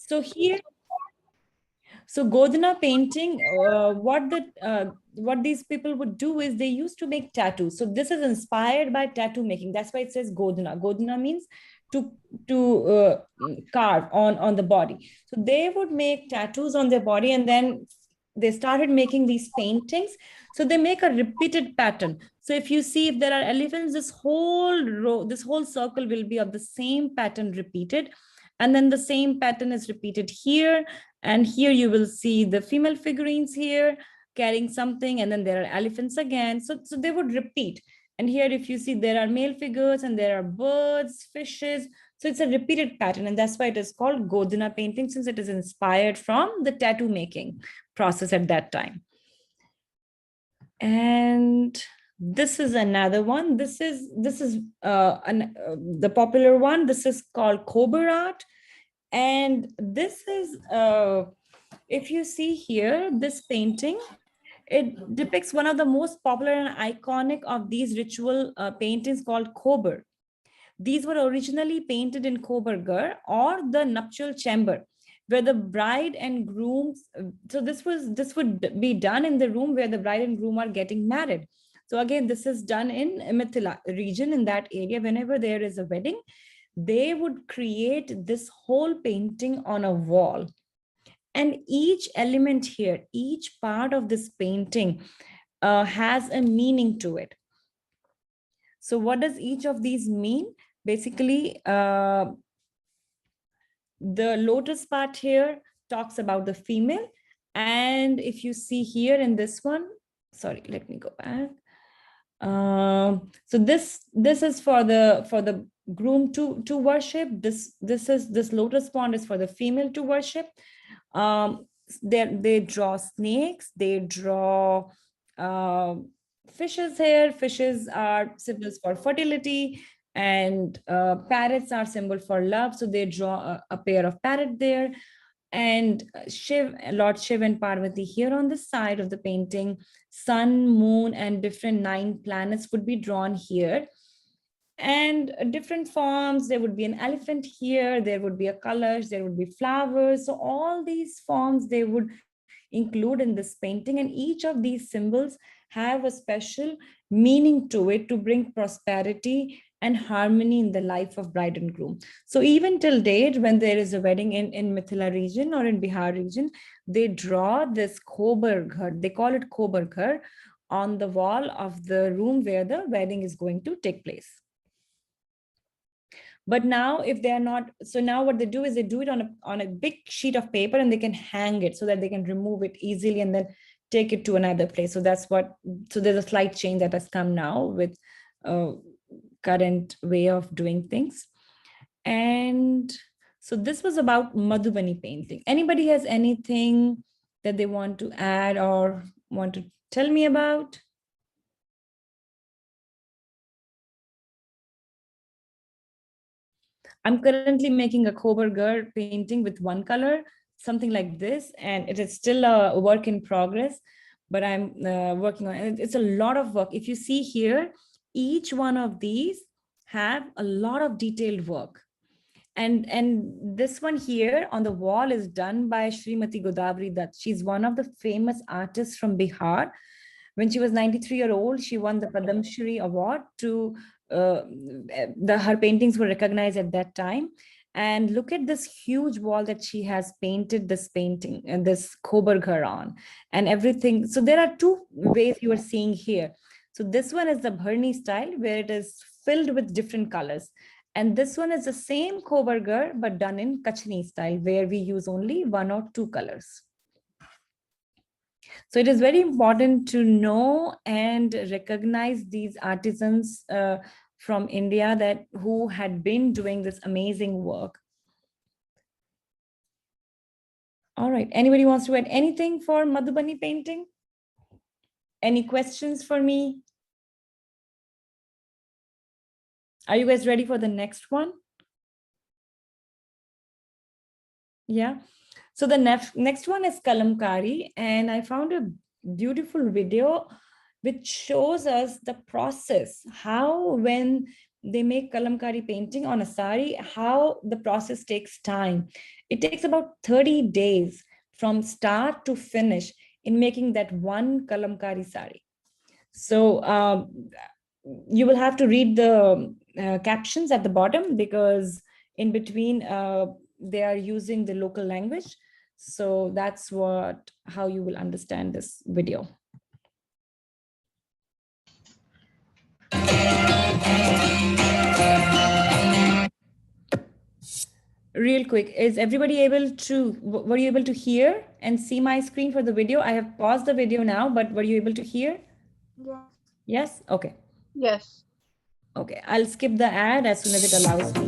So here, so Godhana painting, what these people would do is they used to make tattoos. So this is inspired by tattoo making. That's why it says Godhana. Godhana means to carve on the body. So they would make tattoos on their body, and then they started making these paintings. So they make a repeated pattern. So if you see, if there are elephants, this whole row, this whole circle will be of the same pattern repeated. And then the same pattern is repeated here. And here you will see the female figurines here carrying something, and then there are elephants again. So they would repeat. And here, if you see, there are male figures and there are birds, fishes. So it's a repeated pattern. And that's why it is called Godhana painting, since it is inspired from the tattoo making process at that time. And this is another one. This is the popular one. This is called Kober art. And this is, if you see here, this painting, it depicts one of the most popular and iconic of these ritual paintings called Kober. These were originally painted in Kober Ghar, or the nuptial chamber, where the bride and grooms, so this would be done in the room where the bride and groom are getting married. So again, this is done in Mithila region, in that area. Whenever there is a wedding, they would create this whole painting on a wall. And each element here, each part of this painting has a meaning to it. So what does each of these mean? Basically, the lotus part here talks about the female. And if you see here in this one, sorry, let me go back. So this is for the groom to worship. This lotus pond is for the female to worship. They draw snakes, they draw fishes here. Fishes are symbols for fertility, and parrots are symbol for love. So they draw a pair of parrot there. And Lord Shiv and Parvati here on the side of the painting. Sun, moon, and different 9 planets would be drawn here. And different forms, there would be an elephant here, there would be a colors, there would be flowers. So all these forms they would include in this painting, and each of these symbols have a special meaning to it to bring prosperity and harmony in the life of bride and groom. So even till date, when there is a wedding in Mithila region or in Bihar region, they draw this Kober Ghar, they call it Kober Ghar, on the wall of the room where the wedding is going to take place. But now, if they are not, so now what they do is they do it on a big sheet of paper, and they can hang it so that they can remove it easily and then take it to another place. So that's what, so there's a slight change that has come now with current way of doing things. And so this was about Madhubani painting. Anybody has anything that they want to add or want to tell me about? I'm currently making a Kober Ghar painting with one color, something like this, and it is still a work in progress, but I'm working on it. It's a lot of work. If you see here, each one of these have a lot of detailed work. And this one here on the wall is done by Srimati Godavari Dutt. She's one of the famous artists from Bihar. When she was 93 years old, she won the Padma Shri Award to her paintings were recognized at that time. And look at this huge wall that she has painted this painting and this Kober Ghar on and everything. So there are 2 ways you are seeing here. So this one is the Bharni style, where it is filled with different colors. And this one is the same Kober Ghar, but done in Kachni style, where we use only 1 or 2 colors. So it is very important to know and recognize these artisans from India who had been doing this amazing work. All right, anybody wants to add anything for Madhubani painting? Any questions for me? Are you guys ready for the next one? Yeah. So the next one is Kalamkari, and I found a beautiful video which shows us the process, how when they make kalamkari painting on a sari, how the process takes time. It takes about 30 days from start to finish in making that one kalamkari sari. So you will have to read the captions at the bottom, because in between they are using the local language. So that's how you will understand this video. Real quick, is everybody were you able to hear and see my screen for the video? I have paused the video now, but were you able to hear? Yes. Yes? Okay. Yes. Okay, I'll skip the ad as soon as it allows me.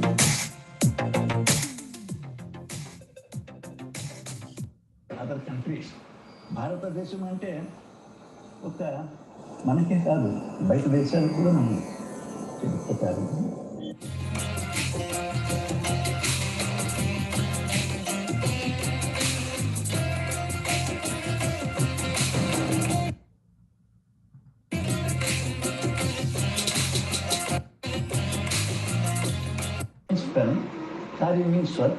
Other countries. భారతదేశం అంటే ఒక మనకే కాదు, బయట దేశాలు కూడా మనం చెప్పుతారు. Sari means what?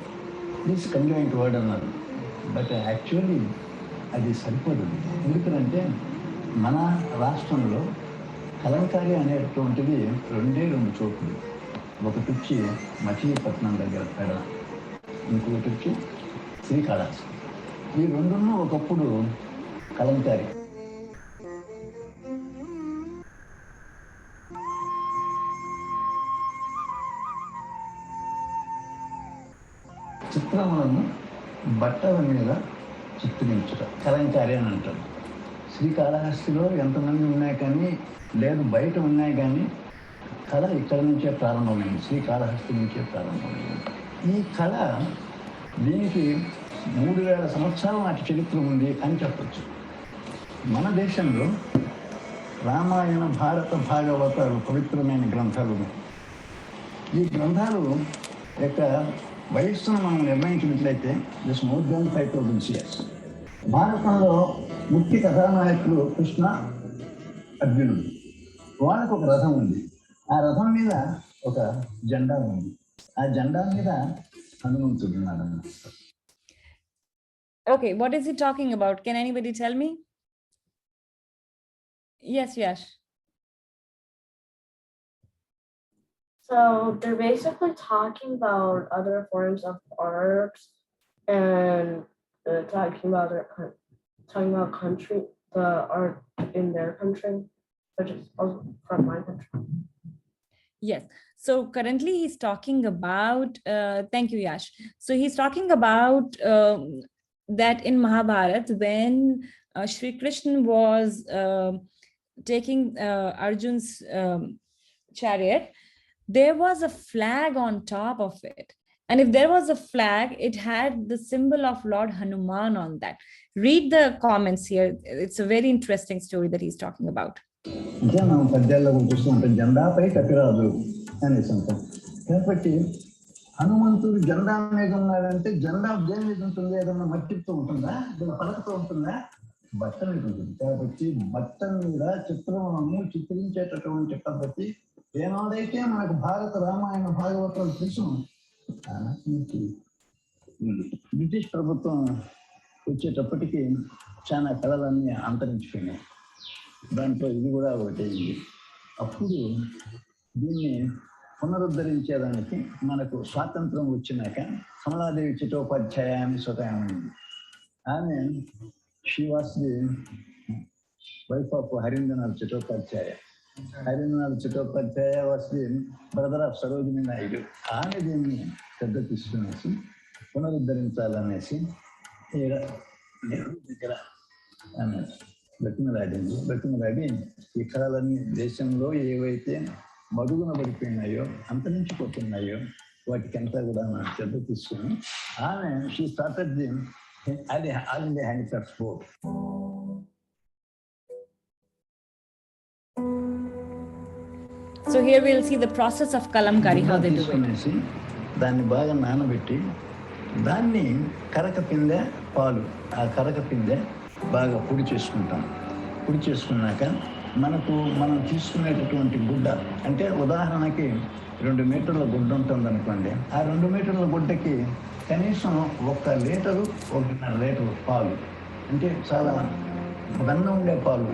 This conjoined word అన్నారు. బట్ యాక్చువల్లీ అది సరిపోదు. ఎందుకంటే మన రాష్ట్రంలో కలంకారీ అనేటువంటిది రెండు చోట్లు. ఒకటి వచ్చి మచిలీపట్నం దగ్గర పెడ, ఇంకొకటి వచ్చి శ్రీకాళహస్తి. ఈ రెండును ఒకప్పుడు కలంకారీ. చిత్రములను బట్టల మీద చిత్రించుట కలంకారీ అని అంటారు. శ్రీకాళహస్తిలో ఎంతమంది ఉన్నాయి కానీ, లేదు బయట ఉన్నాయి కానీ, కళ ఇక్కడ నుంచే ప్రారంభమైంది, శ్రీకాళహస్తి నుంచే ప్రారంభమైంది. ఈ కళ దీనికి 3000 సంవత్సరాల నాటి చరిత్ర ఉంది అని చెప్పచ్చు. మన దేశంలో రామాయణ, భారత, భాగవతాలు పవిత్రమైన గ్రంథాలు ఉన్నాయి. ఈ గ్రంథాలు యొక్క వయస్సును మనం నిర్ణయించినట్లయితే దిస్ మోర్ దాన్ 5000 years. భారతంలో ముఖ్య కథానాయకులు కృష్ణ, అర్జునుడు. వాళ్ళకు ఒక రథం ఉంది. ఆ రథం మీద ఒక జెండా ఉంది. ఆ జెండా మీద హనుమంతుడు ఉన్నాడు. Okay, what is he talking about? Can anybody tell me? Yes, Yash. So they're basically talking about other forms of arts and talking about country, the art in their country, which is also from my country. Yes. So currently he's talking about, thank you, Yash. So he's talking about that in Mahabharata, when Shri Krishna was taking Arjun's chariot, there was a flag on top of it. And if there was a flag, it had the symbol of Lord Hanuman on that. Read the comments here. It's a very interesting story that he's talking about. అంటే మనం పద్యాల్లో చూస్తుంటాం, జెండాపై కపిరాజు అనేసి అంటాం. కాబట్టి హనుమంతుడు జెండా మీద ఉన్నాడంటే జెండా దేని మీద ఉంటుంది? ఏదన్నా మట్టితో ఉంటుందా? ఏదైనా పలకతో ఉంటుందా? బట్ట మీద ఉంటుంది. కాబట్టి బట్ట మీద చిత్రములను చిత్రించేటటువంటి పద్ధతి ఏనాడైతే మనకు భారత, రామాయణ, భాగవతాలు తెలుసు, బ్రిటిష్ ప్రభుత్వం వచ్చేటప్పటికి చాలా కళలన్నీ అంతరించిపోయినాయి. దాంట్లో ఇది కూడా ఒకటి. అప్పుడు దీన్ని పునరుద్ధరించేదానికి మనకు స్వాతంత్రం వచ్చినాక కమలాదేవి చటోపాధ్యాయ అని స్వతహా ఉంది. ఆమె she was the wife of Harindranath Chattopadhyay. Harindranath Chattopadhyay was the brother of Sarojini Naidu. ఆమె దీన్ని పెద్ద తీసుకునేసి పునరుద్ధరించాలనేసి దగ్గర అన్నారు. బ్రతిమలాడి ఈ కళలన్నీ దేశంలో ఏవైతే మరుగున పడిపోయినాయో, అంతరించిపోతున్నాయో వాటికంతా కూడా శ్రద్ధ తీసుకుని ఆమె she started the all India handicrafts board. So here we'll see the process of kalamkari, how they do it. దాన్ని బాగా నానబెట్టి దాన్ని కరక పిందె పాలు, ఆ కరక పిందె బాగా పొడి చేసుకుంటాం. పొడి చేసుకున్నాక మనం తీసుకునేటటువంటి గుడ్డ అంటే ఉదాహరణకి 2 మీటర్ల గుడ్డ ఉంటుంది అనుకోండి. ఆ 2 మీటర్ల గుడ్డకి కనీసం 1 లీటరు 1.5 లీటరు పాలు, అంటే చాలా వెన్న ఉండే పాలు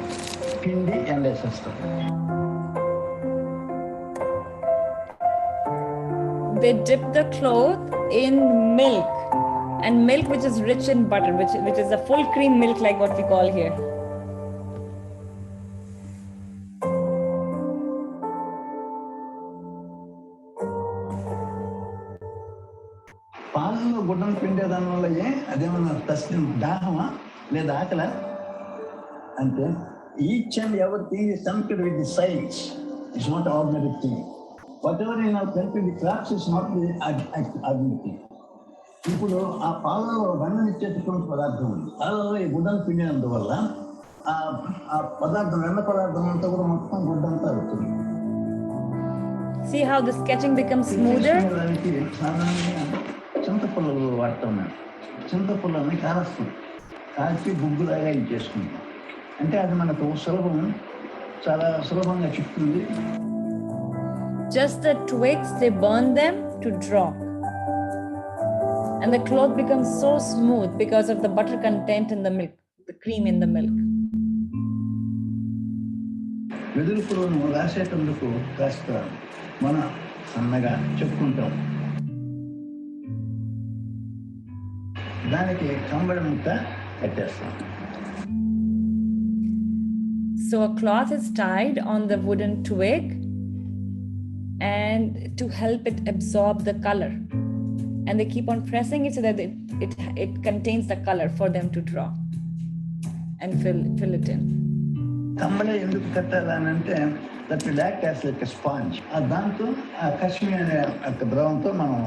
పిండి ఎండేసేస్తాం. They dip the cloth in milk, and milk which is rich in butter, which is a full cream milk like what we call here. పాలలో గుడ్డను పిండేదాని వల్ల అదేమన్నా దాహమా లేదా ఆకల అంటే each and everything is connected with the science. It's not ordinary thing. What ever in our country the crops is not the ordinary thing. ఇప్పుడు ఆ పాలలో వెన్ననిచ్చేటటువంటి పదార్థం ఉంది. పాలలో ఈ గుడ్డను పిండినందువల్ల ఆ పదార్థం, వెన్న పదార్థం అంతా కూడా మొత్తం గుడ్డంతా అవుతుంది. See how the sketching becomes smoother? దానికి సాధారణంగా చింతపుల్లలు వాడుతూ ఉన్నాం. చింతపుల్లని కాల్చి గుగ్గులాగా ఇచ్చేసుకుంటాం. అంటే అది మనకు చాలా సులభంగా చిక్కుతుంది. Just the twigs, they burn them to draw, and the cloth becomes so smooth because of the butter content in the milk, the cream in the milk. వెదురుపులను రాసేటందుకు కాస్త మన సన్నగా చెప్పుకుంటాం. దానికి కంబళి ముక్క కట్టేస్తాం. So a cloth is tied on the wooden twig and to help it absorb the color, and they keep on pressing it so that it contains the color for them to draw and fill it in. కంబళి ఎందుకు కట్టాలని అంటే that will act as like a sponge. దాంతో ఆ కశ్మీ అనే ద్రవంతో మనం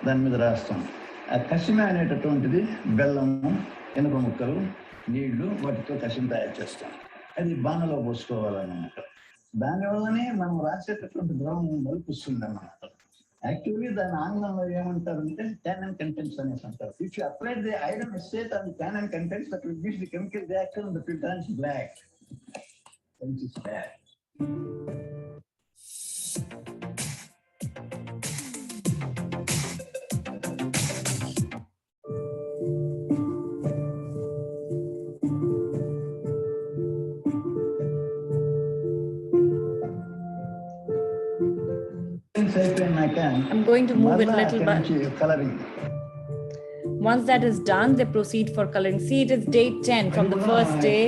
దాని మీద రాస్తాం. ఆ కశ్మీ అనేటటువంటిది బెల్లము, ఎనుప ముక్కలు, నీళ్లు, వాటితో కషిం తయారు చేస్తాం. అది బాణలో పోసుకోవాలన్నమాట. దానివల్లనే మనం రాసేటటువంటి ద్రవం నలుపుస్తుంది అన్నమాట. యాక్చువల్లీ దాని ఆంగ్లంలో ఏమంటారంటే టానిన్ కంటెంట్స్ అనేసి అంటారు. If you apply the iron estate on the tannin contents that will give the chemical reaction and that will turn black. Which is bad. I'm going to move it little bit. Coloring. Once that is done, they proceed for coloring. See, it is day 10 from the first day.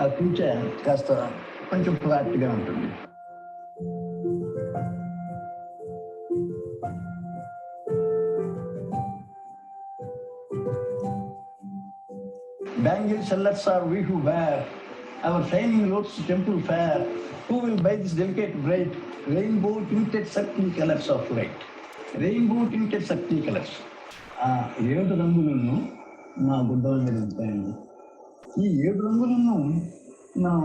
ఆ కుంచె కాస్త కొంచెం ఫ్లాట్గా ఉంటుంది. Bangle sellers are we who wear our shining robes to temple fair. Who will buy this delicate bright rainbow tinted subtle colors of light? Rainbow tinted subtle colors. ఆ 7 రంగులను మా గుడ్డల మీద ఉంటాయండి. ఈ 7 రంగులను మనం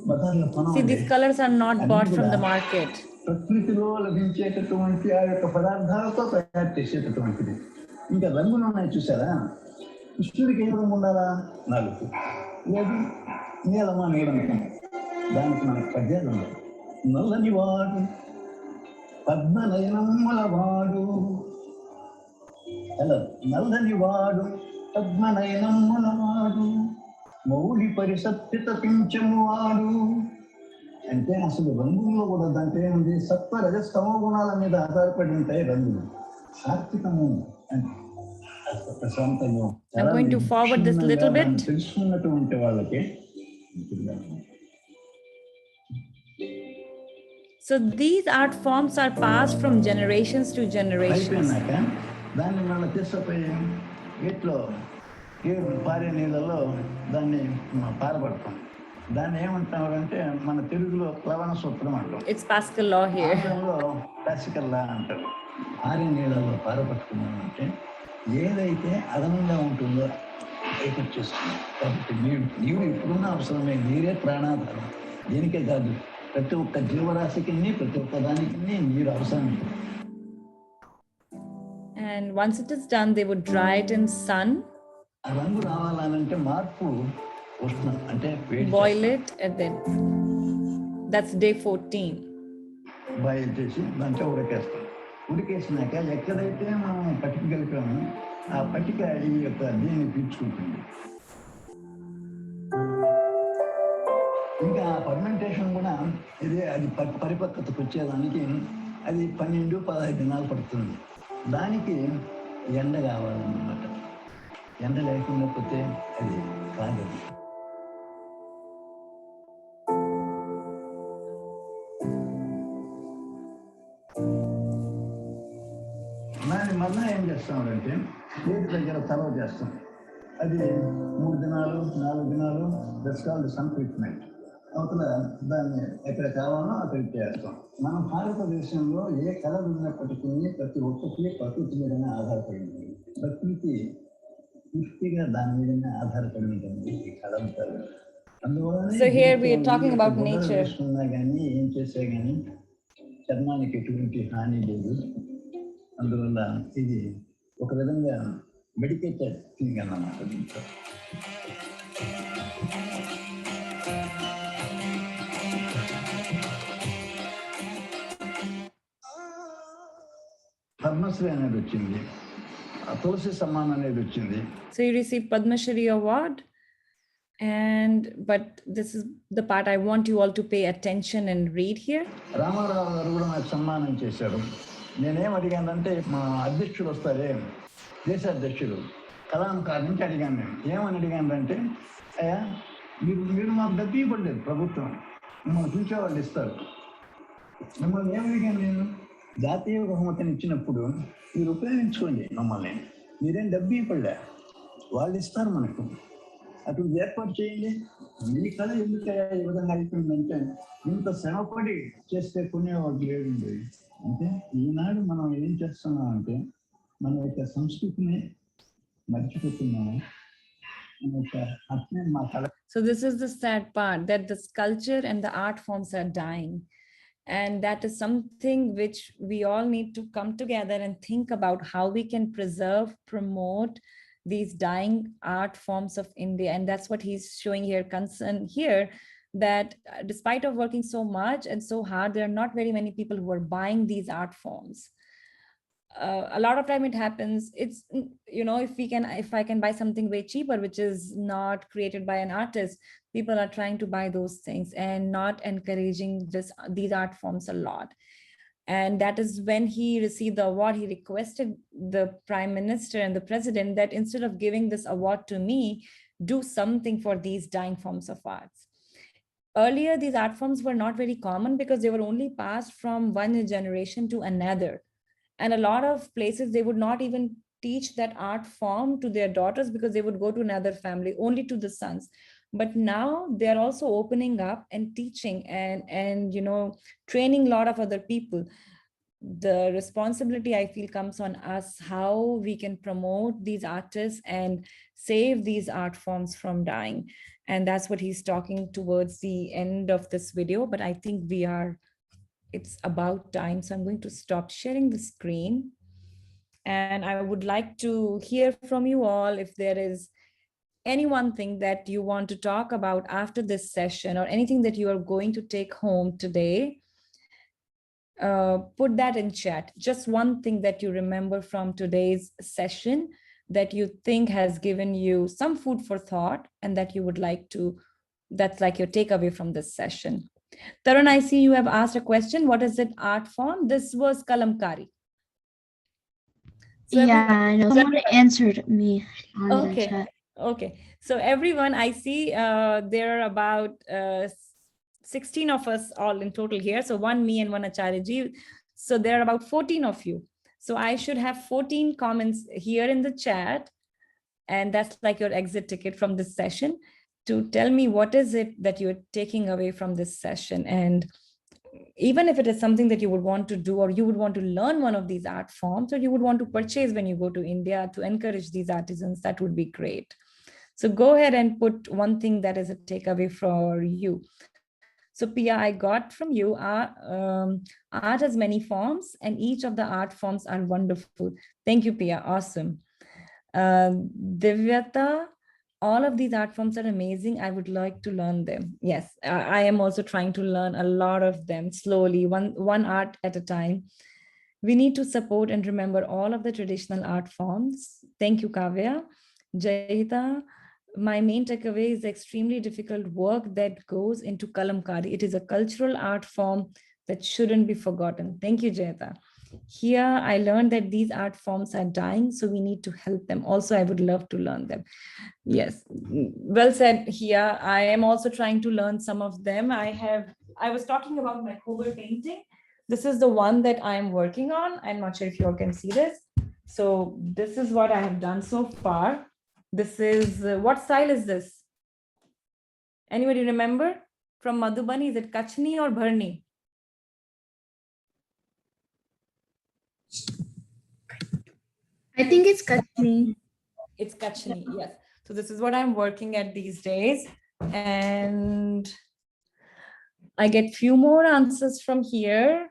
బజార్లో కొనాలి. See, these colors are not bought from the market. ప్రకృతిలో లభించేటటువంటి ఆ యొక్క పదార్థాలతో తయారు చేసేటటువంటిది. ఇంకా రంగులు ఉన్నాయి చూసారా? కృష్ణుడికి ఏ రంగు ఉండాలా? 4. లేదు నీలమా నీలమే. దానికి మనకు పద్యాలు ఉన్నాయి. నల్లని వాడు పద్మనయనమ్మలవాడు, నల్లని వాడు పద్మనయనమ్మలవాడు, మౌలి పరిసత్యత పింఛము వాడు. అంటే అసలు రంగుల్లో కూడా దాంట్లో ఏముంది? సత్వ రజస్తమో గుణాల మీద ఆధారపడి ఉంటాయి రంగులు. సాత్వికము ప్రశాంతము. I'm going to forward this little bit. తెలుసుకున్నటువంటి వాళ్ళకి. So these art forms are passed from generations to generations. దాన్ని మళ్ళీ తీసుకుపోయి వీటిలో పారే నీళ్ళలో దాన్ని పారబడతాం. దాన్ని ఏమంటారంటే మన తెలుగులో ప్లవన సూత్రం అంటాం. It's Pascal law here. Pascal law అంటారు. పారే నీళ్ళలో పారబట్టుకున్నామంటే ఏదైతే అదనంగా ఉంటుందో బయటకు చేస్తుంది. కాబట్టి నీరు ఎప్పుడున్నా అవసరమే. నీరే ప్రాణాధారం. దీనికే కాదు, ప్రతి ఒక్క జీవరాశికి ప్రతి ఒక్క దానికి నీరు అవసరమే. And once it is done, they would dry it in sun. ఆ రంగు రావాలంటే మార్పు ఉష్ణం అంటే వేడి Boil చేస్తాం. it and then that's day 14. Boil చేసి దాంట్లో ఉడకేస్తాం. ఉడికేసినాక ఎక్కడైతే మనం పట్టిక కలిపామో ఆ పట్టిక ఈ యొక్క దీన్ని పీల్చుకుంటుంది. ఇంకా ఫర్మెంటేషన్ కూడా ఇది అది పరిపక్వతకు వచ్చేదానికి అది 12-15 దినాలు పడుతుంది. దానికి ఎండ కావాలన్నమాట. ఎండ లేకుండా పోతే అది కాదు. దాన్ని మళ్ళీ ఏం చేస్తామంటే వేడి దగ్గర చలవ చేస్తాం. అది 3 దినాలు 4 దినాలు దట్స్ కాల్డ్ సన్ ట్రీట్మెంట్. అవతల దాన్ని ఎక్కడ కావాలో అక్కడికి చేస్తాం. మన భారతదేశంలో ఏ కళ ఉన్నప్పటికీ ప్రతి ఒక్కరికి ప్రకృతి మీదనే ఆధారపడి ఉంటుంది. ప్రకృతి పూర్తిగా దాని మీదనే ఆధారపడి ఉంటుంది ఈ కళ ఉంటారు. అందువల్ల So here we are talking about nature. వేసుకున్నా కానీ ఏం చేసా కానీ చర్మానికి ఎటువంటి హాని లేదు. అందువల్ల ఇది ఒక విధంగా మెడికేటెడ్ థింగ్ అన్నమాట. దీంట్లో పద్మశ్రీ అనేది వచ్చింది, తులసి సమ్మాన్ అనేది వచ్చింది. So you received Padma Shri award, but this is the part I want you all to pay attention and read here. Ramarao గారు కూడా నాకు సన్మానం చేశారు. నేనేం అడిగానంటే మా అధ్యక్షుడు వస్తారే, దేశ అధ్యక్షుడు కలాం గారి నుంచి అడిగాను. నేను ఏమని అడిగానంటే, అయ్యా మీరు మాకు డబ్బు ఇవ్వలేదు, ప్రభుత్వం మిమ్మల్ని పిలిచే వాళ్ళు ఇస్తారు. మిమ్మల్ని ఏమడిగాను నేను, జాతీయ బహుమతిని ఇచ్చినప్పుడు మీరు ఉపయోగించుకోండి, మమ్మల్ని మీరేం డబ్బు ఇవ్వలే, వాళ్ళు ఇస్తారు మనకు, అటు ఏర్పాటు చేయండి. మీ కళ ఎందుకయ్యా ఈ విధంగా అయిపోయిందంటే, ఇంత శ్రమపడి చేస్తే కొనేవాడు లేదండి. అంటే ఈనాడు మనం ఏం చేస్తున్నాం అంటే మన యొక్క సంస్కృతిని మర్చిపోతున్నాము. So this is the sad part, that the sculpture and the art forms are dying. And that is something which we all need to come together and think about how we can preserve, promote these dying art forms of India. And that's what he's showing here, concern here, that despite of working so much and so hard, there are not very many people who are buying these art forms. A lot of time it happens, it's, you know, if I can buy something way cheaper which is not created by an artist, people are trying to buy those things and not encouraging these art forms a lot. And that is when he received the award, he requested the Prime Minister and the President that instead of giving this award to me, do something for these dying forms of arts. Earlier, these art forms were not very common because they were only passed from one generation to another. And a lot of places, they would not even teach that art form to their daughters because they would go to another family, only to the sons. But now they're also opening up and teaching and you know, training a lot of other people. The responsibility, I feel, comes on us, how we can promote these artists and save these art forms from dying. And that's what he's talking towards the end of this video. But I think it's about time. So I'm going to stop sharing the screen. And I would like to hear from you all if there is any one thing that you want to talk about after this session, or anything that you are going to take home today. Put that in chat. Just one thing that you remember from today's session that you think has given you some food for thought and that you would like to, that's like your takeaway from this session. Tarun, I see you have asked a question. What is it art form? This was kalamkari. So yeah, I know. Someone answered me on the chat. Okay. So everyone, I see there are about 16 of us all in total here. So one me and one Acharyaji. So there are about 14 of you. So I should have 14 comments here in the chat. And that's like your exit ticket from this session, to tell me what is it that you're taking away from this session. And even if it is something that you would want to do, or you would want to learn one of these art forms, or you would want to purchase when you go to India to encourage these artisans, that would be great. So go ahead and put one thing that is a takeaway for you. So Pia, I got from you, art has many forms and each of the art forms are wonderful. Thank you, Pia. Awesome. Divyata, all of these art forms are amazing. I would like to learn them. Yes, I am also trying to learn a lot of them slowly, one art at a time. We need to support and remember all of the traditional art forms. Thank you, Kavya. Jayita, my main takeaway is the extremely difficult work that goes into kalamkari. It is a cultural art form that shouldn't be forgotten. Thank you, Jayita. Here, I learned that these art forms are dying, so we need to help them. Also, I would love to learn them. Yes, well said here. I am also trying to learn some of them. I was talking about my cover painting. This is the one that I am working on. I'm not sure if you all can see this. So this is what I have done so far. This is, what style is this? Anybody remember from Madhubani? Is it Kachni or Bharni? I think it's Kashmir. It's Kachni, yes. So this is what I'm working at these days. And I get few more answers from here.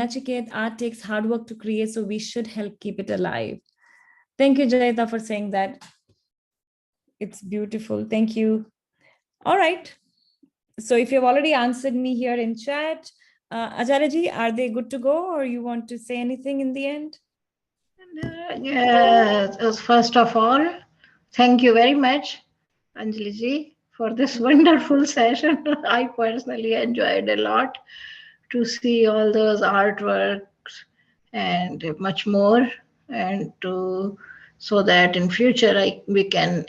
Nachiket, art takes hard work to create, so we should help keep it alive. Thank you, Jayita, for saying that. It's beautiful. Thank you. All right. So if you've already answered me here in chat, Acharya-ji, are they good to go, or you want to say anything in the end? Yes, first of all, thank you very much, Anjali ji, for this wonderful session. I personally enjoyed a lot to see all those artworks and much more, and to so that in future we can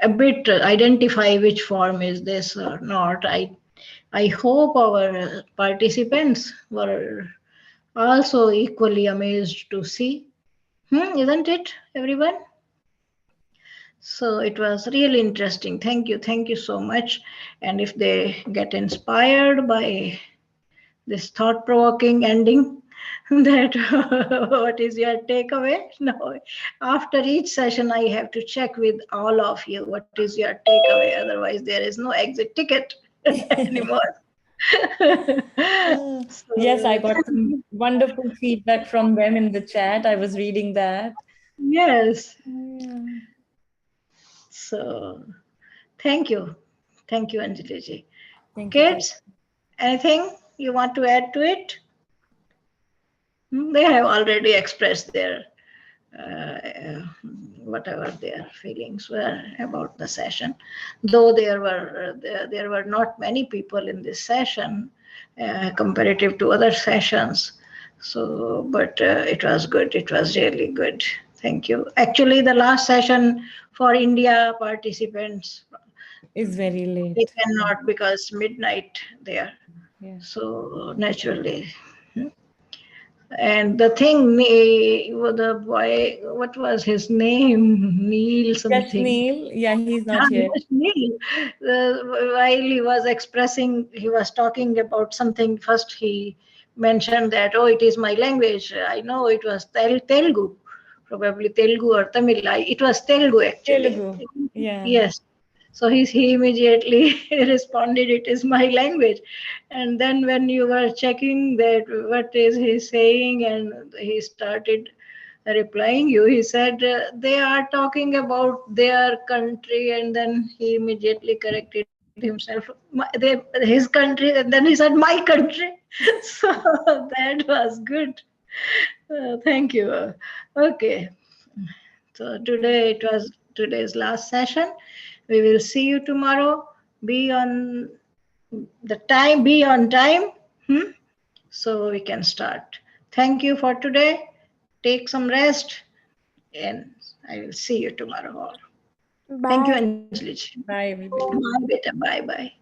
a bit identify which form is this or not. I hope our participants were also equally amazed to see. Isn't it, everyone? So it was really interesting. Thank you so much. And if they get inspired by this thought-provoking ending, that what is your takeaway? No, after each session, I have to check with all of you what is your takeaway. Otherwise, there is no exit ticket anymore. Yes, I got some wonderful feedback from them in the chat. I was reading that. Yes. Yeah. So thank you. Thank you, Anjali ji. Thank you. Kids, anything you want to add to it? They have already expressed their whatever their feelings were about the session. Though there were not many people in this session comparative to other sessions. So, but it was good. It was really good. Thank you. Actually, the last session for India participants It's very late. they cannot because midnight there. Yeah. So naturally. And the thing, the boy, what was his name? Neil Yes, something. Neil. Yeah, he's not here. Yes, Neil. While he was expressing, he was talking about something. First, he mentioned that, oh, it is my language. I know it was Telugu, probably Telugu or Tamil. It was Telugu actually. Telugu. Yeah. Yes. So he immediately responded, it is my language. And then when you were checking that what is he saying, and he started replying you, he said they are talking about their country, and then he immediately corrected himself, his country, and then he said my country. So that was good. Thank you. Okay. So today it was today's last session. We will see you tomorrow. Be on time. So we can start. Thank you for today. Take some rest, and I will see you tomorrow. Thank you, Anjali. Bye, everybody. Bye, beta. Bye, bye.